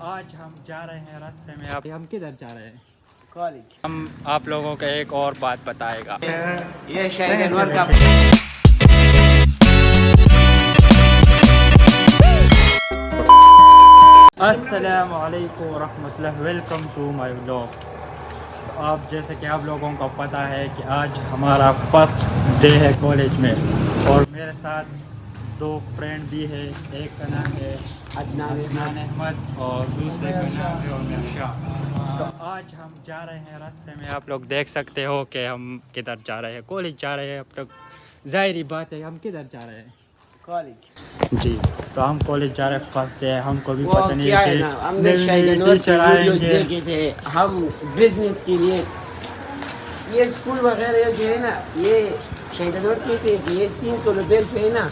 आज हम जा रहे हैं रास्ते में। अब हम किधर जा रहे हैं? कॉलेज। हम आप लोगों को एक और बात बताएगा। ये शायद अनवर का अस्सलाम वालेकुम रहमतुल्लाह। Welcome to my vlog. तो आप जैसे कि आप लोगों को पता है कि आज हमारा फर्स्ट डे है कॉलेज में, और मेरे साथ दो फ्रेंड भी है। एक का नाम है अदनान अहमद और दूसरे का नाम है उमर शाह। तो आज हम जा रहे हैं रास्ते में। आप लोग देख सकते हो कि हम किधर जा रहे हैं। कॉलेज जा रहे हैं। अब तक ज़ाहिर बात है हम किधर जा रहे हैं? कॉलेज जी। तो हम कॉलेज जा रहे हैं, फर्स्ट डे। हमको भी वो पता नहीं क्या है है कि ना, हमने शायद अनवर टीचर के वीडियोस आएंगे। देखे थे। हम बिजनेस के लिए ये स्कूल वगैरह जो है ना, ये शायद अनवर कहते हैं कि ये 3 किलो बेल पे है ना,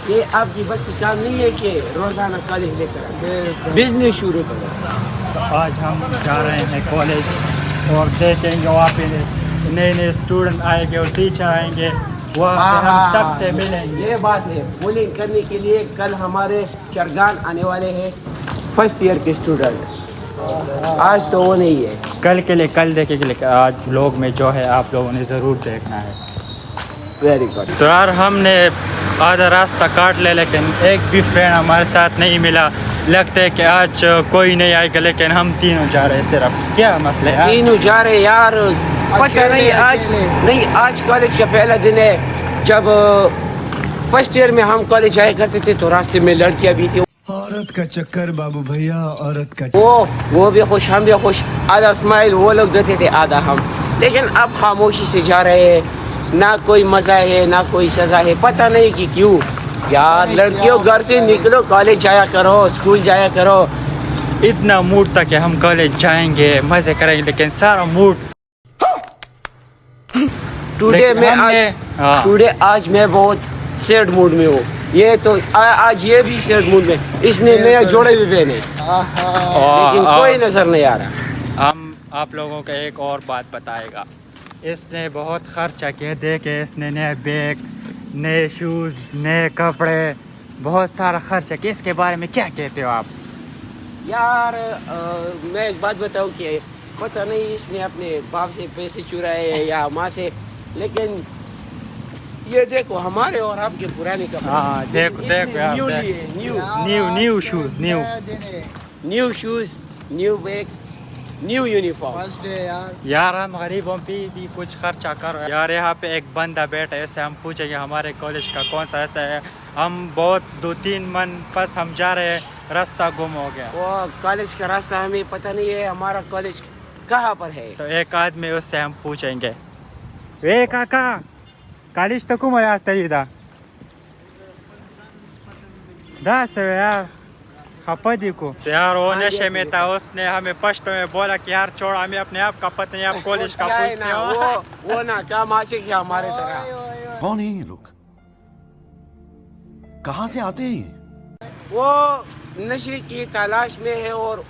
ये आपकी बस की काम नहीं है कि रोजाना कॉलेज लेकर बिजनेस शुरू करो। तो आज हम जा रहे हैं कॉलेज और देखेंगे वहाँ पे नए नए स्टूडेंट आएंगे और टीचर आएंगे। वहाँ पे हम सबसे मिलेंगे। ये बात है, बोलिंग करने के लिए कल हमारे चरगान आने वाले हैं फर्स्ट ईयर के स्टूडेंट। आज तो वो नहीं है, कल के लिए कल देखेंगे, लेकिन आज व्लॉग में जो है आप लोगों ने ज़रूर देखना है। Very good. तो यार हमने आधा रास्ता काट लिया, लेकिन एक भी फ्रेंड हमारे साथ नहीं मिला। लगता है कि आज कोई नहीं आएगा, लेकिन हम तीनों जा रहे हैं सिर्फ। क्या मसला है? तीनों जा रहे यार, पता नहीं आज नहीं, आज कॉलेज का पहला दिन है। जब फर्स्ट ईयर में हम कॉलेज जाया करते थे तो रास्ते में लड़कियां भी थी। औरत का चक्कर बाबू भैया, औरत का वो भी खुश, हम भी खुश। आधा स्माइल वो लोग देते थे, आधा हम। लेकिन अब खामोशी से जा रहे हैं, ना कोई मजा है ना कोई सजा है। पता नहीं कि क्यों यार। लड़कियों घर से निकलो, कॉलेज जाया करो, स्कूल जाया करो। इतना मूड था कि हम कॉलेज जाएंगे, मजे करेंगे, लेकिन सारा मूड टुडे आज मैं बहुत सैड मूड में हूँ। ये तो आज ये भी सैड मूड में। इसने नया जोड़े भी पहने, लेकिन कोई नजर नहीं आ रहा। हम आप लोगों को एक और बात बताएगा। इसने बहुत खर्चा किया। देखे इसने नए बैग, नए शूज़, नए कपड़े, बहुत सारा खर्चा किया। इसके बारे में क्या कहते हो आप? यार मैं एक बात बताऊँ कि पता नहीं इसने अपने बाप से पैसे चुराए हैं या माँ से, लेकिन ये देखो हमारे और आपके पुराने कपड़े। हाँ देखो देखो यार, new shoes, new shoes, new bag, new uniform. यार हम गरीबों पे भी कुछ खर्चा करो यार। यहाँ पे एक बंदा बैठा है, ऐसे हम पूछेंगे हमारे कॉलेज का कौन सा रहता है। हम बहुत 2-3 मन बस हम जा रहे हैं, रास्ता गुम हो गया। वो कॉलेज का रास्ता हमें पता नहीं है, हमारा कॉलेज कहाँ पर है। तो एक आदमी उससे हम पूछेंगे, वे काका कॉलेज तो गुम आता है इधर यार खपदी को। तो यार वो नशे में था, उसने हमें पश्तो में बोला कि यार छोड़, हमें अपने आप का पता नहीं, आप कॉलेज का पूछते हो। वो ना क्या माशे क्या हमारे तरह। कौन है ये लोग, कहाँ से आते हैं? वो नशे की तलाश में है और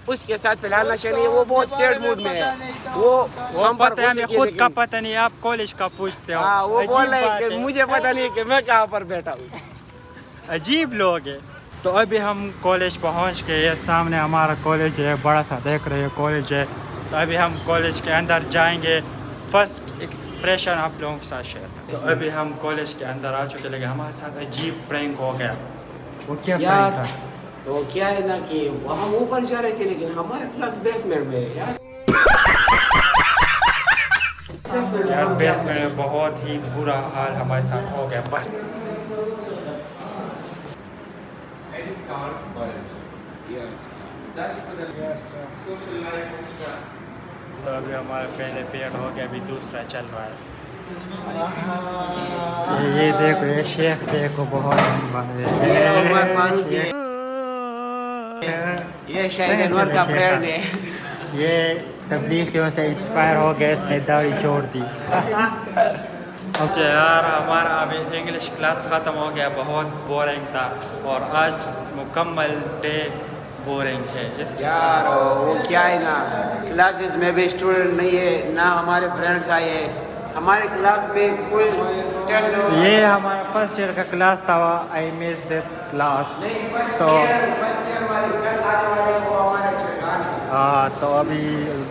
उसके साथ फिलहाल नशा नहीं है। वो बहुत सैड मूड में है। वो हम पर पता है, हमें खुद का पता नहीं, आप कॉलेज का पूछते हो। हाँ, वो बोल रहे हैं अजीब कि बात मुझे पता नहीं कि मैं कहाँ पर बैठा हूँ। है। अजीब लोग है। तो अभी हम कॉलेज पहुंच गए। ये सामने हमारा कॉलेज है, बड़ा सा देख रहे हो कॉलेज है। तो अभी हम कॉलेज के अंदर जाएंगे। फर्स्ट एक्सप्रेशन आप लोगों के साथ शेयर। तो अभी हम कॉलेज के अंदर आ चुके, लेकिन हमारे साथ अजीब प्रैंक हो गया। वो क्या यार प्रैंक था? तो क्या है ना कि हम ऊपर जा रहे थे, लेकिन हमारे क्लास बेसमेंट में है यार। यार बेसमेंट में बहुत ही बुरा हाल हमारे साथ हो गया। बस तो अभी हमारा पहले पीरियड हो गया, अभी दूसरा चल रहा है। ये देखो, ये शेख देखो, बहुत ये शायद अनवर का फ्रेंड है। ये तबलीगियों से इंस्पायर हो गया, इसने दाढ़ी छोड़ दी। अच्छा यार, हमारा अभी इंग्लिश क्लास ख़त्म हो गया, बहुत बोरिंग था। और आज मुकम्मल डे बोरिंग है। यार वो क्या है ना, क्लासेस में भी स्टूडेंट नहीं है, ना हमारे फ्रेंड्स आए हैं। हमारे क्लास में कुल टेल नो ये हमारा फर्स्ट ईयर का क्लास था। I miss this class. तो फर्स्ट ईयर वाले कल आने वाले वो हमारे छुट्टान है। हाँ, तो अभी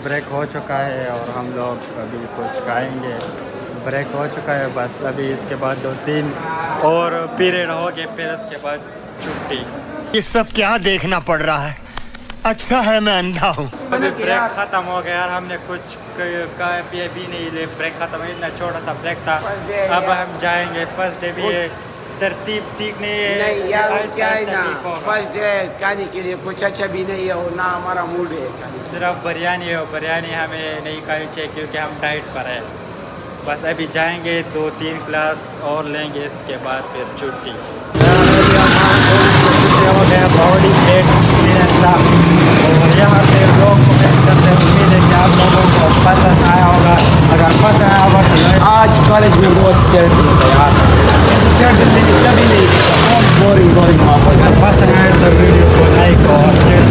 ब्रेक हो चुका है और हम लोग अभी कुछ खाएंगे। ब्रेक हो चुका है, बस अभी इसके बाद 2-3 और पीरियड हो गए, फिर इसके बाद छुट्टी। ये सब क्या देखना पड़ रहा है? अच्छा है मैं अंधा हूँ। अभी ब्रेक ख़त्म हो गया यार, हमने कुछ खाया पिया भी नहीं, ले ब्रेक ख़त्म है, इतना छोटा सा ब्रेक था। अब हम जाएंगे, फर्स्ट डे भी है, तरतीब ठीक नहीं है। नहीं यार वो आहिस्ता क्या है आहिस्ता ना, ठीक होगा। फर्स्ट डे खाने के लिए कुछ अच्छा भी नहीं है और ना हमारा मूड है खाने का। सिर्फ बिरयानी है, बिरयानी हमें नहीं खानी चाहिए क्योंकि हम डाइट पर है। बस अभी जाएंगे, 2-3 क्लास और लेंगे, इसके बाद फिर छुट्टी हो गया। बॉडी प्लेट था और यहाँ पे लोग कमेंट करते हैं। उम्मीद है कि आप लोगों को पसंद आया होगा। अगर पसंद आया होगा तो लाइक। आज कॉलेज में बहुत सर्द होता है यार, ऐसे सर्द में कभी नहीं, बहुत बोरिंग माहौल। अगर पसंद आया तो वीडियो को लाइक और शेयर